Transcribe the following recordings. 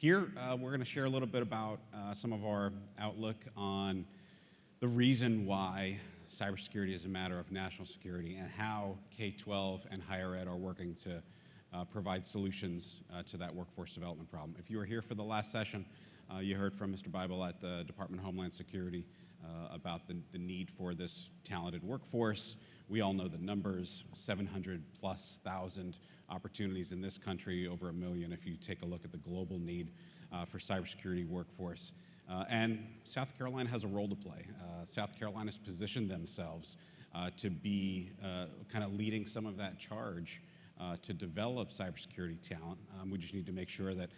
Here, we're going to share a little bit about some of our outlook on the reason why cybersecurity is a matter of national security and how K-12 and higher ed are working to provide solutions to that workforce development problem. If you were here for the last session, you heard from Mr. Bible at the Department of Homeland Security about the need for this talented workforce. We all know the numbers, 700,000+ opportunities in this country, over 1 million if you take a look at the global need for cybersecurity workforce. And South Carolina has a role to play. South Carolina's positioned themselves to be kind of leading some of that charge to develop cybersecurity talent. We just need to make sure that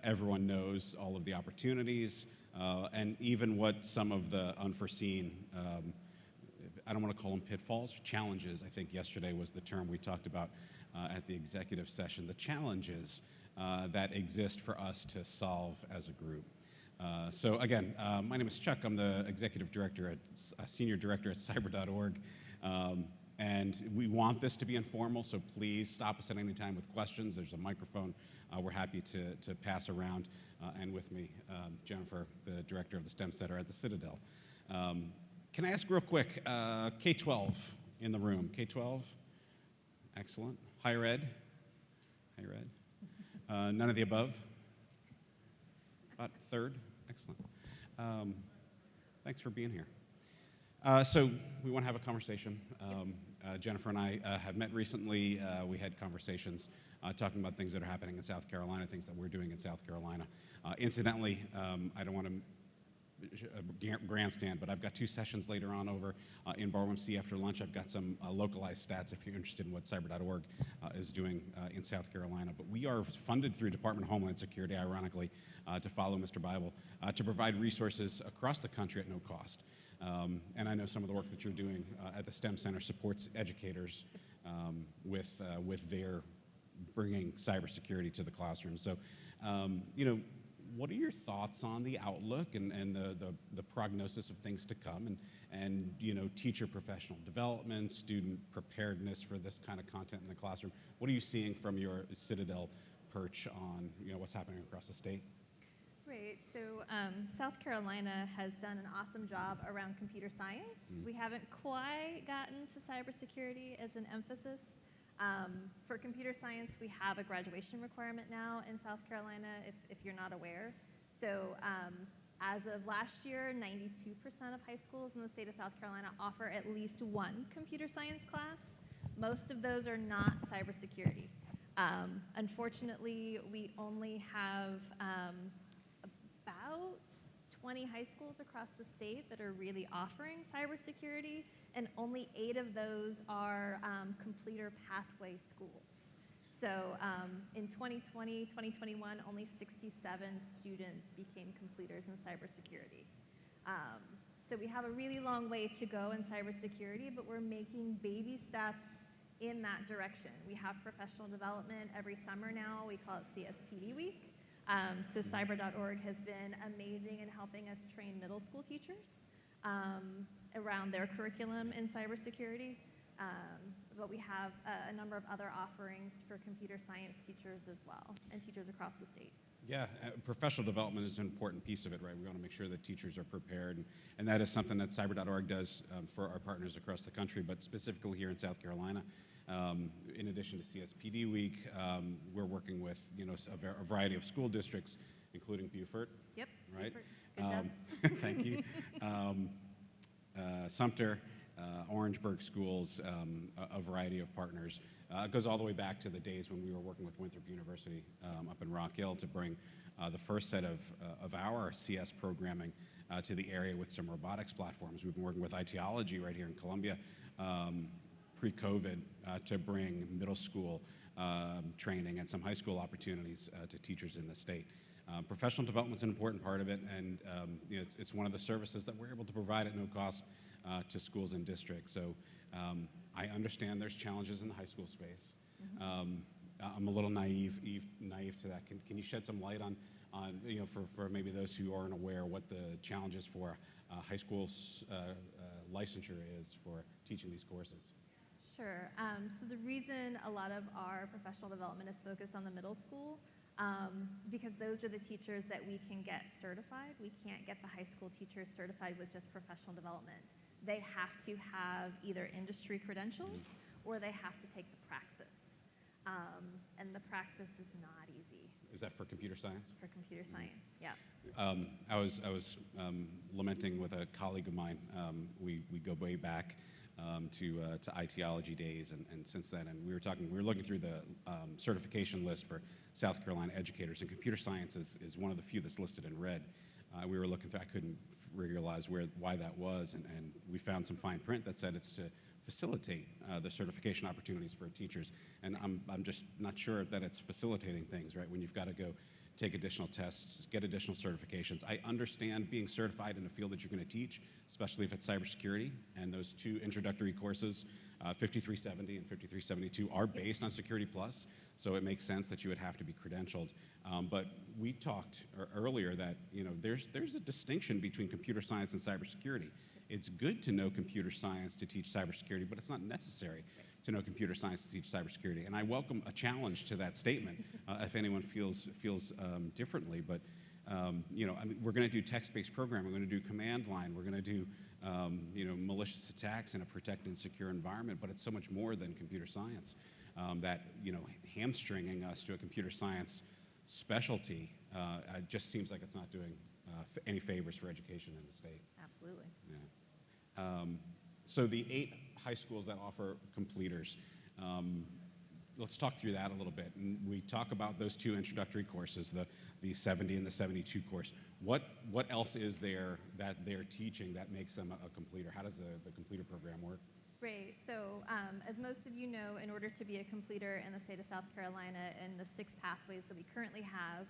everyone knows all of the opportunities and even what some of the unforeseen, I don't want to call them pitfalls, challenges, I think yesterday was the term we talked about at the executive session, the challenges that exist for us to solve as a group. So again, my name is Chuck. I'm the executive director senior director at cyber.org. And we want this to be informal, so please stop us at any time with questions. There's a microphone we're happy to pass around. And with me, Jennifer, the director of the STEM Center at the Citadel. Can I ask real quick, K-12 in the room? K-12? Excellent. Higher ed? Higher ed? None of the above? About third? Excellent. Thanks for being here. So we want to have a conversation. Jennifer and I have met recently. We had conversations talking about things that are happening in South Carolina, things that we're doing in South Carolina. Incidentally, I don't want to grandstand, but I've got 2 sessions later on over in Ballroom C after lunch. I've got some localized stats if you're interested in what cyber.org is doing in South Carolina. But we are funded through Department of Homeland Security, ironically, to follow Mr. Bible, to provide resources across the country at no cost. And I know some of the work that you're doing at the STEM Center supports educators with their bringing cybersecurity to the classroom. So, what are your thoughts on the outlook and the prognosis of things to come and teacher professional development, student preparedness for this kind of content in the classroom? What are you seeing from your Citadel perch on what's happening across the state? Great. So South Carolina has done an awesome job around computer science. We haven't quite gotten to cybersecurity as an emphasis. For computer science, we have a graduation requirement now in South Carolina, if you're not aware. So as of last year, 92% of high schools in the state of South Carolina offer at least one computer science class. Most of those are not cybersecurity. Unfortunately, we only have about 20 high schools across the state that are really offering cybersecurity, and only 8 of those are completer pathway schools. So in 2020, 2021, only 67 students became completers in cybersecurity. So we have a really long way to go in cybersecurity, but we're making baby steps in that direction. We have professional development every summer now. We call it CSPD Week. So cyber.org has been amazing in helping us train middle school teachers around their curriculum in cybersecurity. But we have a number of other offerings for computer science teachers as well, and teachers across the state. Yeah, professional development is an important piece of it, right? We want to make sure that teachers are prepared, and that is something that cyber.org does for our partners across the country, but specifically here in South Carolina. In addition to CSPD Week, we're working with a variety of school districts, including Beaufort. Yep. Right. Beaufort. Good job. Thank you. Sumter, Orangeburg schools, a variety of partners. It goes all the way back to the days when we were working with Winthrop University up in Rock Hill to bring the first set of our CS programming to the area with some robotics platforms. We've been working with ITology right here in Columbia pre-COVID to bring middle school training and some high school opportunities to teachers in the state. Professional development is an important part of it, and it's one of the services that we're able to provide at no cost to schools and districts. So I understand there's challenges in the high school space. I'm a little naive to that. Can you shed some light on for maybe those who aren't aware what the challenges for high school licensure is for teaching these courses? Sure. So the reason a lot of our professional development is focused on the middle school because those are the teachers that we can get certified. We can't get the high school teachers certified with just professional development. They have to have either industry credentials or they have to take the praxis. And the praxis is not easy. Is that for computer science? For computer science, yeah. I was lamenting with a colleague of mine. We go way back to ITology days, and since then, and we were looking through the certification list for South Carolina educators, and computer science is one of the few that's listed in red. We were looking through. I couldn't realize why that was, and we found some fine print that said it's to facilitate the certification opportunities for teachers. And I'm just not sure that it's facilitating things, right? When you've got to go take additional tests, get additional certifications. I understand being certified in a field that you're going to teach, especially if it's cybersecurity, and those two introductory courses, 5370 and 5372, are based on Security Plus, so it makes sense that you would have to be credentialed. But we talked earlier that there's a distinction between computer science and cybersecurity. It's good to know computer science to teach cybersecurity, but it's not necessary to know computer science to teach cybersecurity. And I welcome a challenge to that statement if anyone feels differently. But we're going to do text-based programming. We're going to do command line. We're going to do malicious attacks in a protected and secure environment. But it's so much more than computer science. That hamstringing us to a computer science specialty just seems like it's not doing any favors for education in the state. Absolutely. Yeah. So the 8 high schools that offer completers, let's talk through that a little bit. And we talk about those 2 introductory courses, the 70 and the 72 course. What else is there that they're teaching that makes them a completer? How does the completer program work? Great. So as most of you know, in order to be a completer in the state of South Carolina and the 6 pathways that we currently have,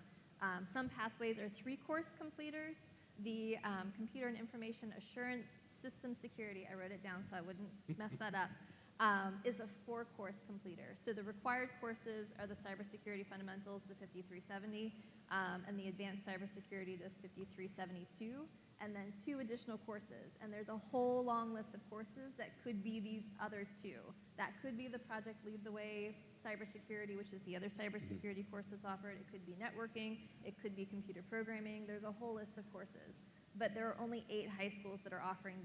some pathways are 3-course completers. The Computer and Information Assurance System Security, I wrote it down so I wouldn't mess that up, is a 4-course completer. So the required courses are the Cybersecurity Fundamentals, the 5370, and the Advanced Cybersecurity, the 5372, and then 2 additional courses. And there's a whole long list of courses that could be these other 2. That could be the Project Lead the Way Cybersecurity, which is the other cybersecurity course that's offered. It could be networking. It could be computer programming. There's a whole list of courses. But there are only 8 high schools that are offering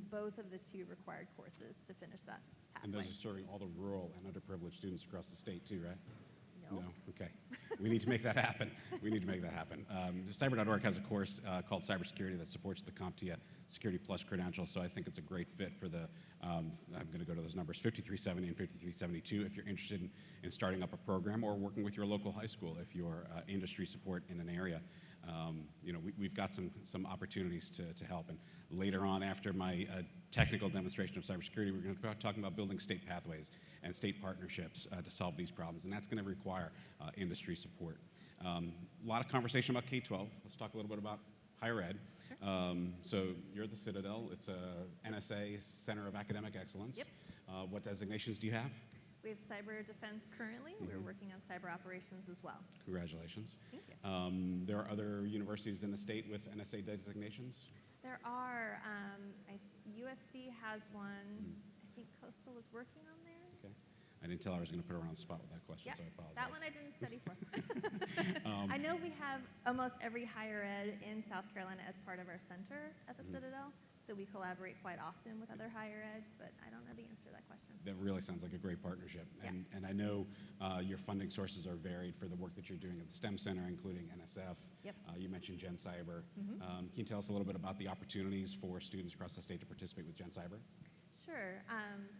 both of the 2 required courses to finish that pathway. And those are serving all the rural and underprivileged students across the state too, right? No. Okay. We need to make that happen. Cyber.org has a course called Cybersecurity that supports the CompTIA Security Plus credential, so I think it's a great fit for the, I'm going to go to those numbers, 5370 and 5372 if you're interested in starting up a program or working with your local high school if you're industry support in an area. We've got some opportunities to help. And later on, after my technical demonstration of cybersecurity, we're going to be talking about building state pathways and state partnerships to solve these problems. And that's going to require industry support. A lot of conversation about K-12. Let's talk a little bit about higher ed. Sure. So you're at the Citadel. It's a NSA Center of Academic Excellence. Yep. What designations do you have? We have cyber defense currently. Mm-hmm. We're working on cyber operations as well. Congratulations. Thank you. There are other universities in the state with NSA designations? There are. USC has one. I think Coastal is working on theirs. Okay. I didn't tell her I was going to put her on the spot with that question, Yep. so I apologize. That one I didn't study for. I know we have almost every higher ed in South Carolina as part of our center at the Citadel, so we collaborate quite often with other higher eds, but I don't know the answer to that question. That really sounds like a great partnership. Yeah. And I know your funding sources are varied for the work that you're doing at the STEM Center, including NSF. Yep. You mentioned GenCyber. Can you tell us a little bit about the opportunities for students across the state to participate with GenCyber? Sure.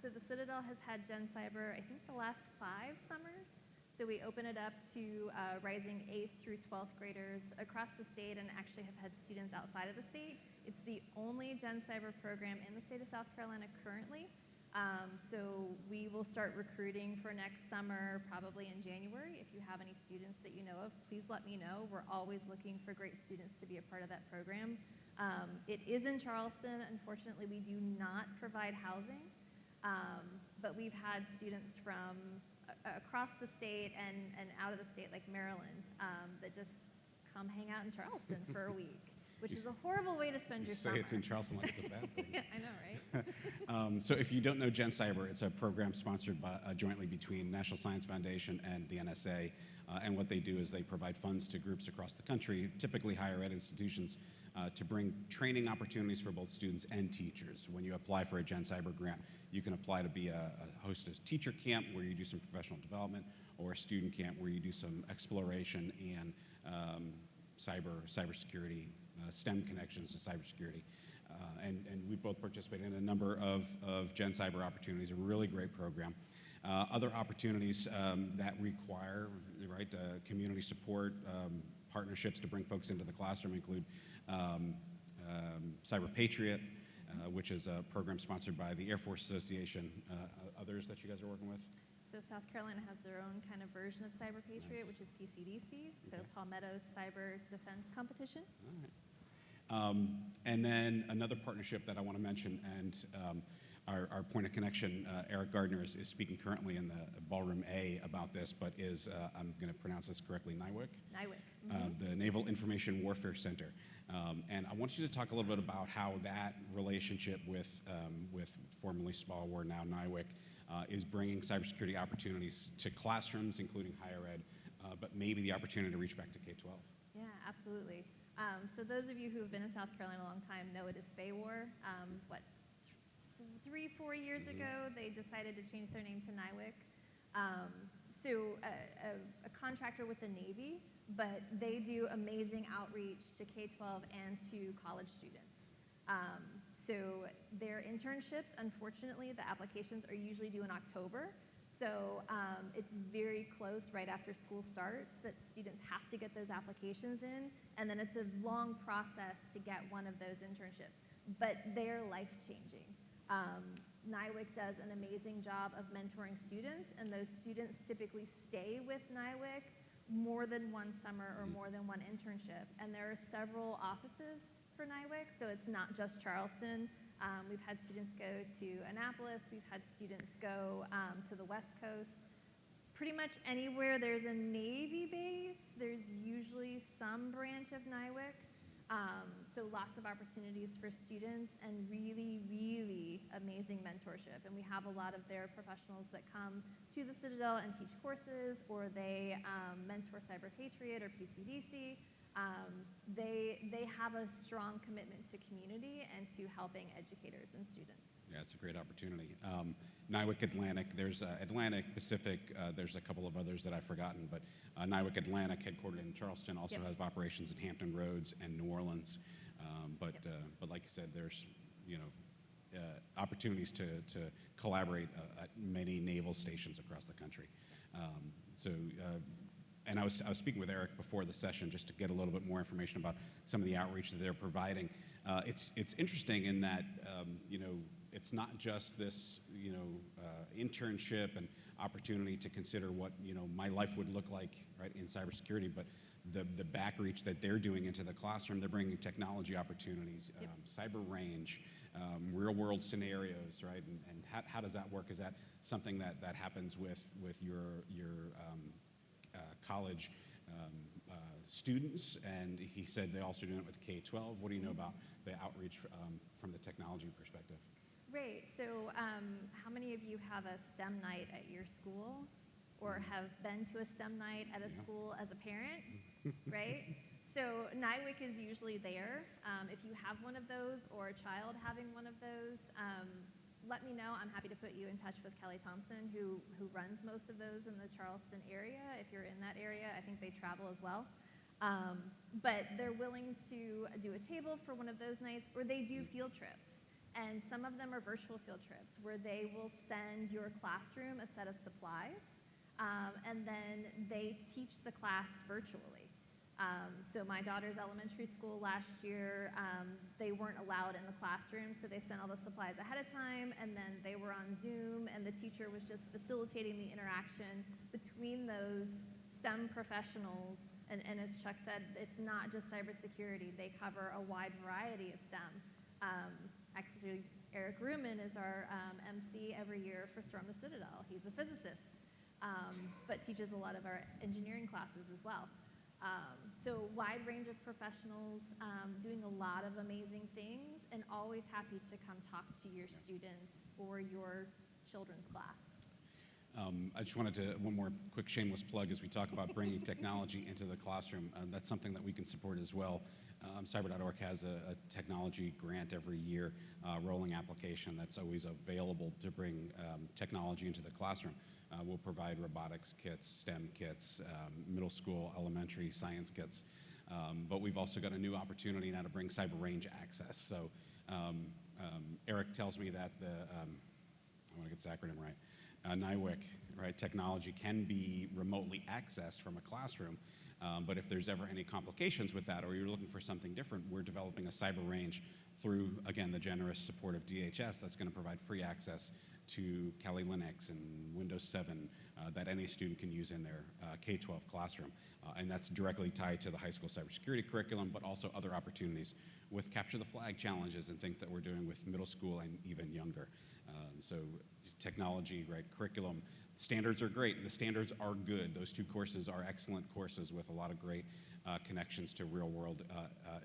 So the Citadel has had GenCyber, I think, the last 5 summers. So we open it up to rising 8th through 12th graders across the state and actually have had students outside of the state. It's the only GenCyber program in the state of South Carolina currently. So we will start recruiting for next summer, probably in January. If you have any students that you know of, please let me know. We're always looking for great students to be a part of that program. It is in Charleston. Unfortunately, we do not provide housing, but we've had students from across the state and out of the state, like Maryland, that just come hang out in Charleston for a week. which is a horrible way to spend You your say summer. it's in Charleston like it's a bad thing. I know, right? So if you don't know GenCyber, it's a program sponsored by, jointly between National Science Foundation and the NSA. And what they do is they provide funds to groups across the country, typically higher ed institutions, to bring training opportunities for both students and teachers. When you apply for a GenCyber grant, you can apply to be a host a teacher camp where you do some professional development, or a student camp where you do some exploration and cybersecurity, STEM connections to cybersecurity. And we've both participated in a number of GenCyber opportunities, a really great program. Other opportunities that require, right, community support, partnerships to bring folks into the classroom include Cyber Patriot, which is a program sponsored by the Air Force Association. Others that you guys are working with? So South Carolina has their own kind of version of Cyber Patriot, Nice. which is PCDC, so Okay. Palmetto's Cyber Defense Competition. All right. And then another partnership that I want to mention, and our point of connection, Eric Gardner, is speaking currently in the Ballroom A about this, but is, I'm going to pronounce this correctly, Nywick? Nywick. The Naval Information Warfare Center. And I want you to talk a little bit about how that relationship with formerly Small War, now Nywick, is bringing cybersecurity opportunities to classrooms, including higher ed, but maybe the opportunity to reach back to K-12. Yeah, absolutely. So those of you who have been in South Carolina a long time know it is SPAY-WAR. 3-4 years ago, they decided to change their name to Nywick. So a contractor with the Navy, but they do amazing outreach to K-12 and to college students. So their internships, unfortunately, the applications are usually due in October. So it's very close right after school starts that students have to get those applications in, and then it's a long process to get one of those internships. But they're life-changing. Nywick does an amazing job of mentoring students, and those students typically stay with Nywick more than one summer or more than one internship. And there are several offices for Nywick, so it's not just Charleston. We've had students go to Annapolis. We've had students go to the West Coast. Pretty much anywhere there's a Navy base, there's usually some branch of Nywick. So lots of opportunities for students and really, really amazing mentorship. And we have a lot of their professionals that come to the Citadel and teach courses, or they mentor Cyber Patriot or PCDC. They have a strong commitment to community and to helping educators and students. Yeah, it's a great opportunity. Nywick Atlantic, there's Atlantic, Pacific, there's a couple of others that I've forgotten, but Nywick Atlantic, headquartered in Charleston, also Yep. has operations in Hampton Roads and New Orleans. But like you said, there's opportunities to collaborate at many naval stations across the country. And I was speaking with Eric before the session just to get a little bit more information about some of the outreach that they're providing. It's interesting in that it's not just this internship and opportunity to consider what my life would look like, right, in cybersecurity, but the back reach that they're doing into the classroom. They're bringing technology opportunities, Yep. cyber range, real world scenarios, right? And how does that work? Is that something that happens with your college students? And he said they also do it with K-12. What do you know about the outreach from the technology perspective? Right, so how many of you have a STEM night at your school or have been to a STEM night at a school as a parent, right? So Nywick is usually there. If you have one of those or a child having one of those, let me know. I'm happy to put you in touch with Kelly Thompson, who runs most of those in the Charleston area. If you're in that area, I think they travel as well. But they're willing to do a table for one of those nights, or they do field trips. And some of them are virtual field trips where they will send your classroom a set of supplies, and then they teach the class virtually. So my daughter's elementary school last year, they weren't allowed in the classroom, so they sent all the supplies ahead of time, and then they were on Zoom, and the teacher was just facilitating the interaction between those STEM professionals. And as Chuck said, it's not just cybersecurity. They cover a wide variety of STEM. Actually, Eric Ruman is our MC every year for Storm the Citadel. He's a physicist, but teaches a lot of our engineering classes as well. So wide range of professionals doing a lot of amazing things, and always happy to come talk to your students or your children's class. I just wanted to, one more quick shameless plug as we talk about bringing technology into the classroom. That's something that we can support as well. Cyber.org has a technology grant every year, rolling application that's always available to bring technology into the classroom. We'll provide robotics kits, STEM kits, middle school, elementary science kits. But we've also got a new opportunity now to bring cyber range access. So Eric tells me that I want to get this acronym right, Nywick, right? Technology can be remotely accessed from a classroom, but if there's ever any complications with that, or you're looking for something different, we're developing a cyber range through, again, the generous support of DHS that's going to provide free access to Kali Linux and Windows 7 that any student can use in their K-12 classroom. And that's directly tied to the high school cybersecurity curriculum, but also other opportunities with capture the flag challenges and things that we're doing with middle school and even younger. So technology, right, curriculum, standards are great. The standards are good. Those two courses are excellent courses with a lot of great connections to real world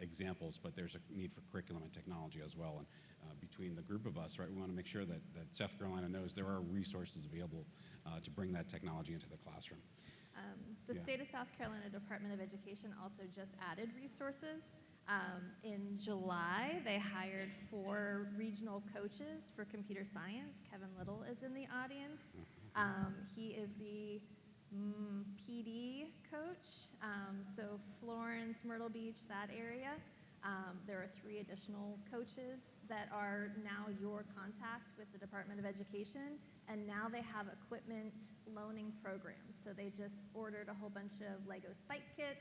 examples, but there's a need for curriculum and technology as well. And between the group of us, right, we want to make sure that South Carolina knows there are resources available to bring that technology into the classroom. The state of South Carolina Department of Education also just added resources. In July, they hired 4 regional coaches for computer science. Kevin Little is in the audience. He is the PD coach, so Florence, Myrtle Beach, that area. There are 3 additional coaches that are now your contact with the Department of Education, and now they have equipment loaning programs. So they just ordered a whole bunch of Lego Spike kits,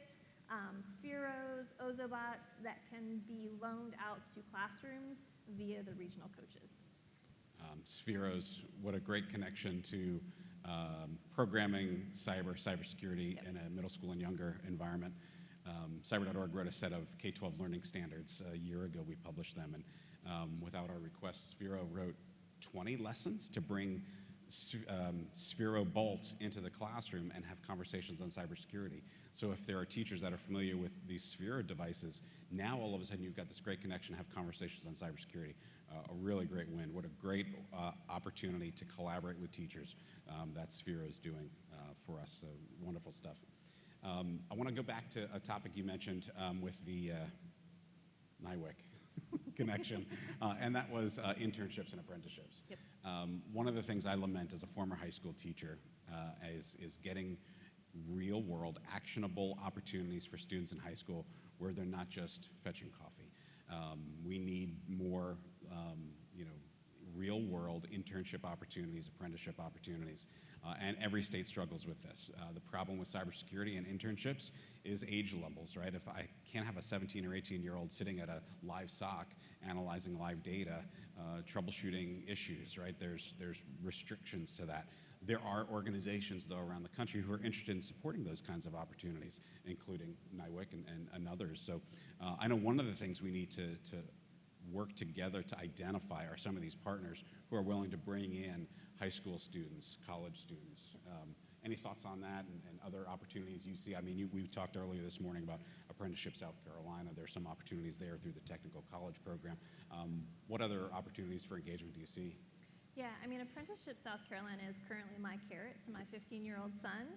Spheros, Ozobots that can be loaned out to classrooms via the regional coaches. Spheros, what a great connection to programming, cybersecurity in a middle school and younger environment. Cyber.org wrote a set of K-12 learning standards a year ago. We published them, and without our request, Sphero wrote 20 lessons to bring Sphero bolts into the classroom and have conversations on cybersecurity. So if there are teachers that are familiar with these Sphero devices, now all of a sudden you've got this great connection to have conversations on cybersecurity. A really great win. What a great opportunity to collaborate with teachers that Sphero is doing for us. So wonderful stuff. I want to go back to a topic you mentioned with the Nywick connection, and that was internships and apprenticeships. Yep. One of the things I lament as a former high school teacher is getting real-world, actionable opportunities for students in high school where they're not just fetching coffee. We need more, real-world internship opportunities, apprenticeship opportunities, and every state struggles with this. The problem with cybersecurity and internships is age levels, right? If I can't have a 17 or 18-year-old sitting at a live SOC analyzing live data, troubleshooting issues, right? There's restrictions to that. There are organizations, though, around the country who are interested in supporting those kinds of opportunities, including Nywick and others. So I know one of the things we need to work together to identify are some of these partners who are willing to bring in high school students, college students. Any thoughts on that and other opportunities you see? I mean, we talked earlier this morning about Apprenticeship South Carolina. There's some opportunities there through the technical college program. What other opportunities for engagement do you see? Yeah, I mean, Apprenticeship South Carolina is currently my carrot to my 15-year-old son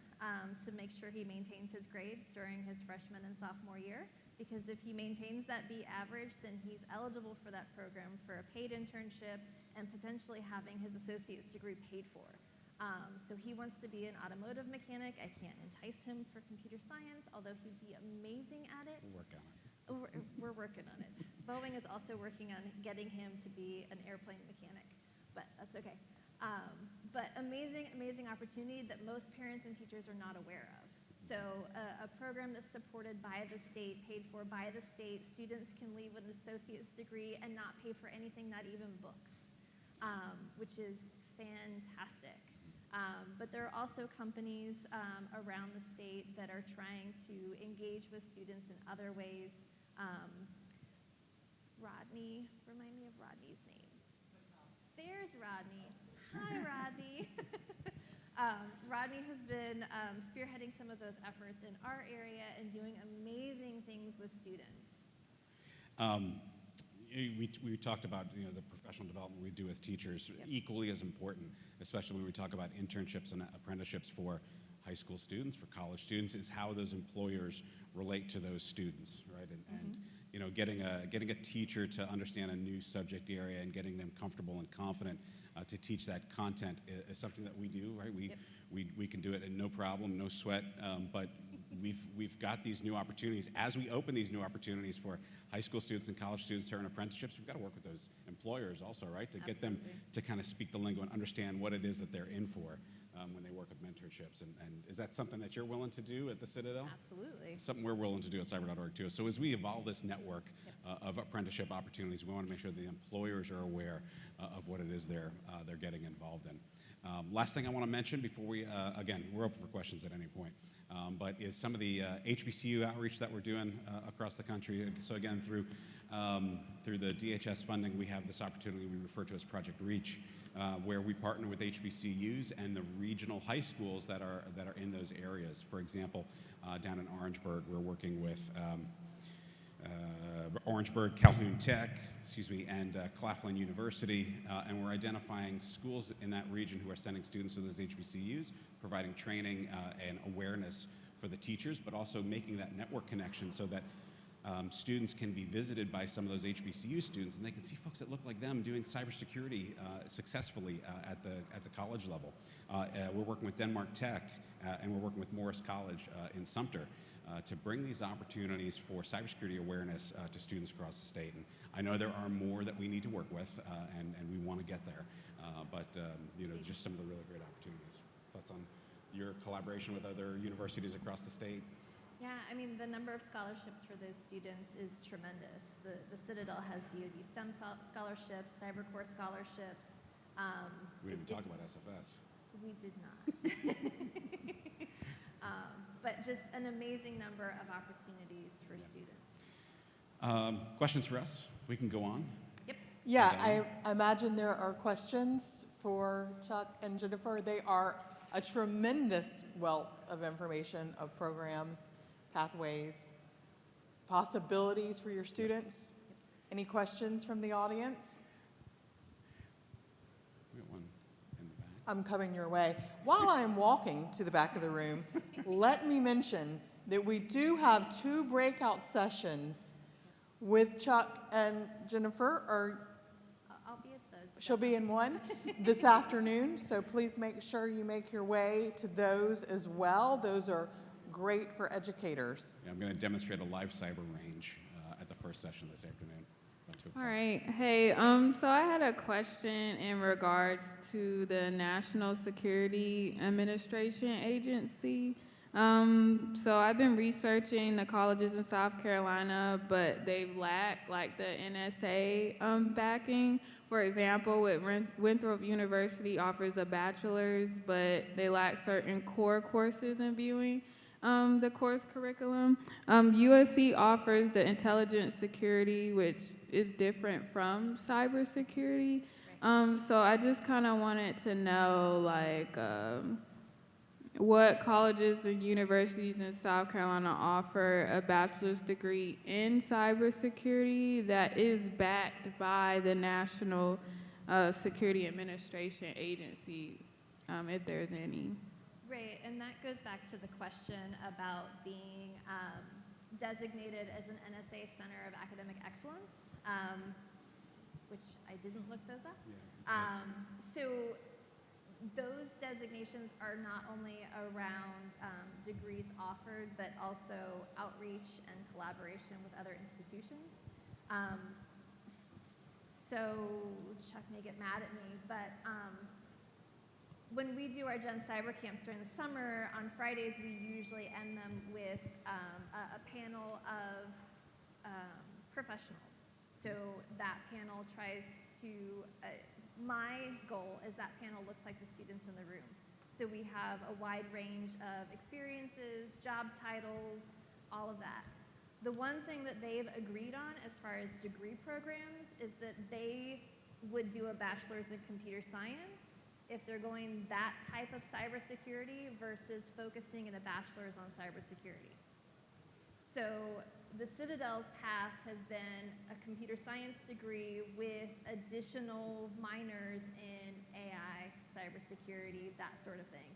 to make sure he maintains his grades during his freshman and sophomore year. Because if he maintains that B average, then he's eligible for that program for a paid internship and potentially having his associate's degree paid for. So he wants to be an automotive mechanic. I can't entice him for computer science, although he'd be amazing at it. We'll work on it. We're working on it. Boeing is also working on getting him to be an airplane mechanic, but that's okay. But amazing, amazing opportunity that most parents and teachers are not aware of. So a program that's supported by the state, paid for by the state, students can leave with an associate's degree and not pay for anything, not even books, which is fantastic. But there are also companies around the state that are trying to engage with students in other ways. Rodney, remind me of Rodney's name. There's Rodney. Hi, Rodney. Rodney has been spearheading some of those efforts in our area and doing amazing things with students. We talked about the professional development we do with teachers. Yep. Equally as important, especially when we talk about internships and apprenticeships for high school students, for college students, is how those employers relate to those students, right? And getting a teacher to understand a new subject area and getting them comfortable and confident to teach that content is something that we do, right? We can do it in no problem, no sweat, but we've got these new opportunities. As we open these new opportunities for high school students and college students to earn apprenticeships, we've got to work with those employers also, right? To get them to kind of speak the lingo and understand what it is that they're in for when they work with mentorships. And is that something that you're willing to do at the Citadel? Absolutely. Something we're willing to do at cyber.org too. So as we evolve this network of apprenticeship opportunities, we want to make sure the employers are aware of what it is they're getting involved in. Last thing I want to mention before we, again, we're open for questions at any point, but is some of the HBCU outreach that we're doing across the country. So again, through the DHS funding, we have this opportunity we refer to as Project Reach, where we partner with HBCUs and the regional high schools that are in those areas. For example, down in Orangeburg, we're working with Orangeburg, Calhoun Tech, and Claflin University, and we're identifying schools in that region who are sending students to those HBCUs, providing training and awareness for the teachers, but also making that network connection so that students can be visited by some of those HBCU students, and they can see folks that look like them doing cybersecurity successfully at the college level. We're working with Denmark Tech, and we're working with Morris College in Sumter to bring these opportunities for cybersecurity awareness to students across the state. And I know there are more that we need to work with, and we want to get there. But just some of the really great opportunities. Thoughts on your collaboration with other universities across the state? Yeah, I mean, the number of scholarships for those students is tremendous. The Citadel has DoD STEM scholarships, CyberCore scholarships. We didn't even talk about SFS. We did not. But just an amazing number of opportunities for students. Questions for us? We can go on. Yep. Yeah, I imagine there are questions for Chuck and Jennifer. They are a tremendous wealth of information, of programs, pathways, possibilities for your students. Any questions from the audience? We got one in the back. I'm coming your way. While I'm walking to the back of the room, let me mention that we do have 2 breakout sessions with Chuck and Jennifer, or I'll be at the... she'll be in one this afternoon, so please make sure you make your way to those as well. Those are great for educators. Yeah, I'm going to demonstrate a live cyber range at the first session this afternoon. About 2 o'clock. All right. Hey, so I had a question in regards to the National Security Administration Agency. So I've been researching the colleges in South Carolina, but they've lacked like the NSA backing. For example, with Winthrop University offers a bachelor's, but they lack certain core courses in viewing the course curriculum. USC offers the intelligence security, which is different from cybersecurity. So I just kind of wanted to know, like, what colleges and universities in South Carolina offer a bachelor's degree in cybersecurity that is backed by the National Security Administration Agency, if there's any. Right, and that goes back to the question about being designated as an NSA Center of Academic Excellence, which I didn't look those up. Yeah. So those designations are not only around degrees offered, but also outreach and collaboration with other institutions. So Chuck may get mad at me, but when we do our GenCyber camps during the summer, on Fridays we usually end them with a panel of professionals. So that panel tries to, my goal is that panel looks like the students in the room. So we have a wide range of experiences, job titles, all of that. The one thing that they've agreed on as far as degree programs is that they would do a bachelor's in computer science if they're going that type of cybersecurity versus focusing in a bachelor's on cybersecurity. So the Citadel's path has been a computer science degree with additional minors in AI, cybersecurity, that sort of thing.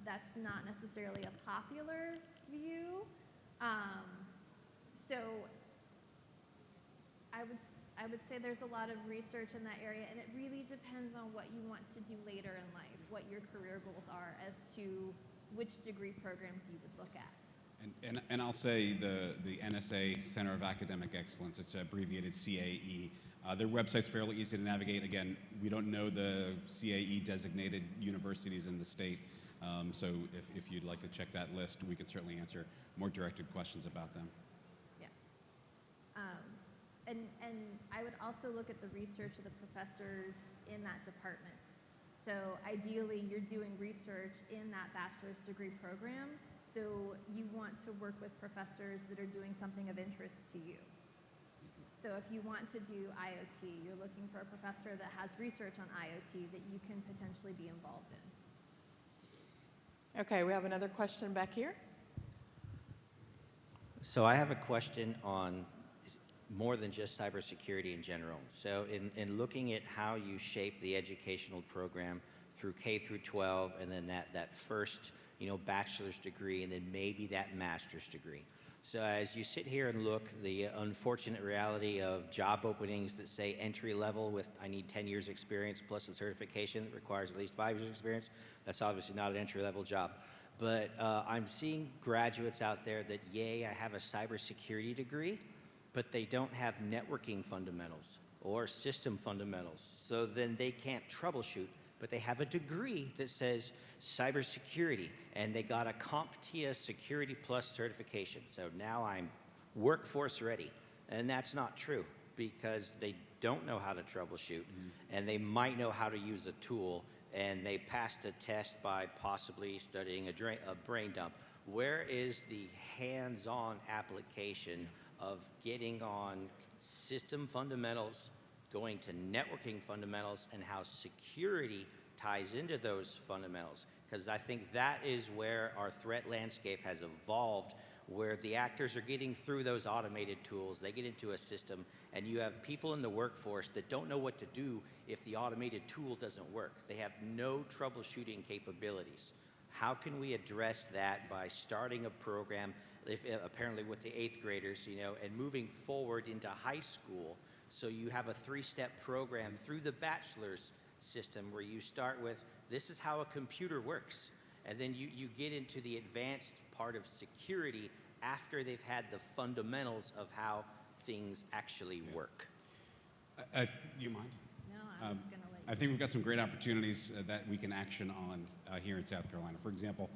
That's not necessarily a popular view. So I would say there's a lot of research in that area, and it really depends on what you want to do later in life, what your career goals are as to which degree programs you would look at. And I'll say the NSA Center of Academic Excellence, it's abbreviated CAE. Their website's fairly easy to navigate. Again, we don't know the CAE designated universities in the state, so if you'd like to check that list, we could certainly answer more directed questions about them. Yeah. And I would also look at the research of the professors in that department. So ideally, you're doing research in that bachelor's degree program. So you want to work with professors that are doing something of interest to you. So if you want to do IoT, you're looking for a professor that has research on IoT that you can potentially be involved in. Okay, we have another question back here. So I have a question on more than just cybersecurity in general. So in looking at how you shape the educational program through K through 12, and then that first, bachelor's degree, and then maybe that master's degree. So as you sit here and look, the unfortunate reality of job openings that say entry level with I need 10 years experience plus a certification that requires at least 5 years experience, that's obviously not an entry level job. But I'm seeing graduates out there that, yay, I have a cybersecurity degree, but they don't have networking fundamentals or system fundamentals. So then they can't troubleshoot, but they have a degree that says cybersecurity, and they got a CompTIA Security Plus certification. So now I'm workforce ready. And that's not true, because they don't know how to troubleshoot, and they might know how to use a tool, and they passed a test by possibly studying a brain dump. Where is the hands-on application of getting on system fundamentals, going to networking fundamentals, and how security ties into those fundamentals? Because I think that is where our threat landscape has evolved, where the actors are getting through those automated tools, they get into a system, and you have people in the workforce that don't know what to do if the automated tool doesn't work. They have no troubleshooting capabilities. How can we address that by starting a program, apparently with the 8th graders, and moving forward into high school, so you have a 3-step program through the bachelor's system where you start with, this is how a computer works, and then you get into the advanced part of security after they've had the fundamentals of how things actually work. You mind? No, I was going to let you. I think we've got some great opportunities that we can action on here in South Carolina. For example,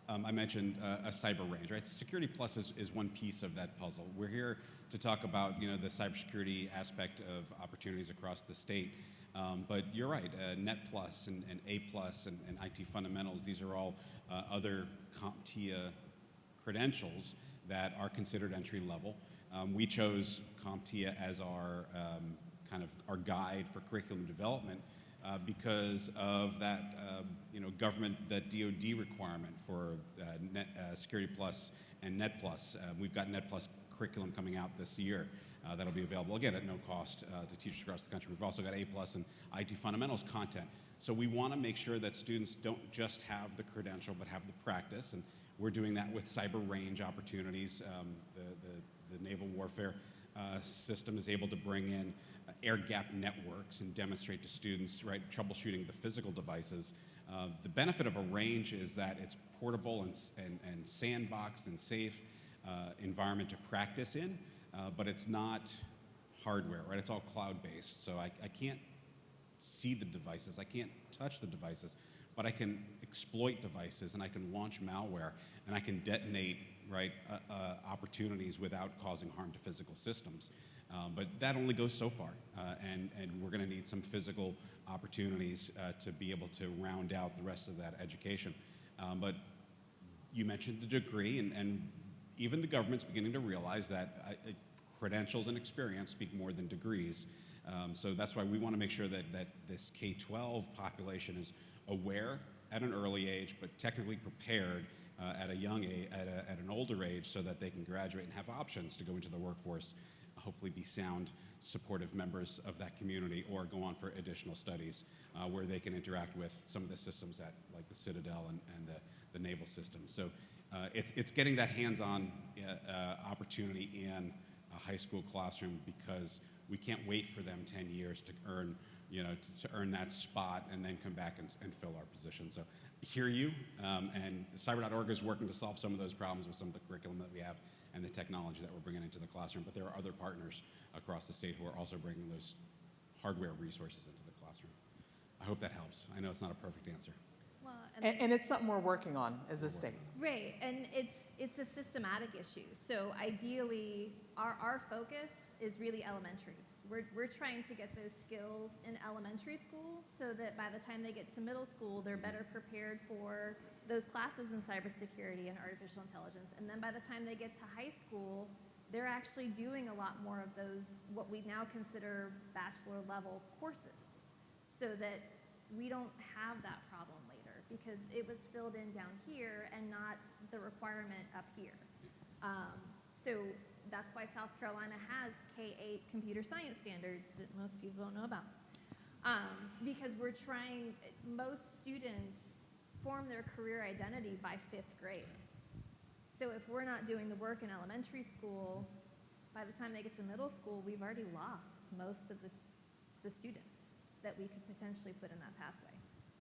I mentioned a cyber range, right? Security Plus is one piece of that puzzle. We're here to talk about, the cybersecurity aspect of opportunities across the state. But you're right, Net Plus and A Plus and IT Fundamentals, these are all other CompTIA credentials that are considered entry level. We chose CompTIA as our our guide for curriculum development because of that government, that DoD requirement for Security Plus and Net Plus. We've got Net Plus curriculum coming out this year that'll be available, again, at no cost to teachers across the country. We've also got A Plus and IT Fundamentals content. So we want to make sure that students don't just have the credential, but have the practice, and we're doing that with cyber range opportunities. The naval warfare system is able to bring in air-gapped networks and demonstrate to students, right, troubleshooting the physical devices. The benefit of a range is that it's portable and sandboxed and safe environment to practice in, but it's not hardware, right? It's all cloud-based, so I can't see the devices, I can't touch the devices, but I can exploit devices, and I can launch malware, and I can detonate, right, opportunities without causing harm to physical systems. But that only goes so far, and we're going to need some physical opportunities to be able to round out the rest of that education. But you mentioned the degree, and even the government's beginning to realize that credentials and experience speak more than degrees. So that's why we want to make sure that this K-12 population is aware at an early age, but technically prepared at a young age, at an older age, so that they can graduate and have options to go into the workforce, hopefully be sound, supportive members of that community, or go on for additional studies where they can interact with some of the systems at like the Citadel and the naval system. So it's getting that hands-on opportunity in a high school classroom, because we can't wait for them 10 years to earn, to earn that spot and then come back and fill our position. So hear you, and cyber.org is working to solve some of those problems with some of the curriculum that we have and the technology that we're bringing into the classroom. But there are other partners across the state who are also bringing those hardware resources into the classroom. I hope that helps. I know it's not a perfect answer. Well, And it's something we're working on as a state. right, and it's a systematic issue. So ideally, our focus is really elementary. We're trying to get those skills in elementary school so that by the time they get to middle school, they're better prepared for those classes in cybersecurity and artificial intelligence. And then by the time they get to high school, they're actually doing a lot more of those, what we now consider bachelor level courses, so that we don't have that problem later, because it was filled in down here and not the requirement up here. So that's why South Carolina has K-8 computer science standards that most people don't know about. Because most students form their career identity by 5th grade. So if we're not doing the work in elementary school, by the time they get to middle school, we've already lost most of the students that we could potentially put in that pathway.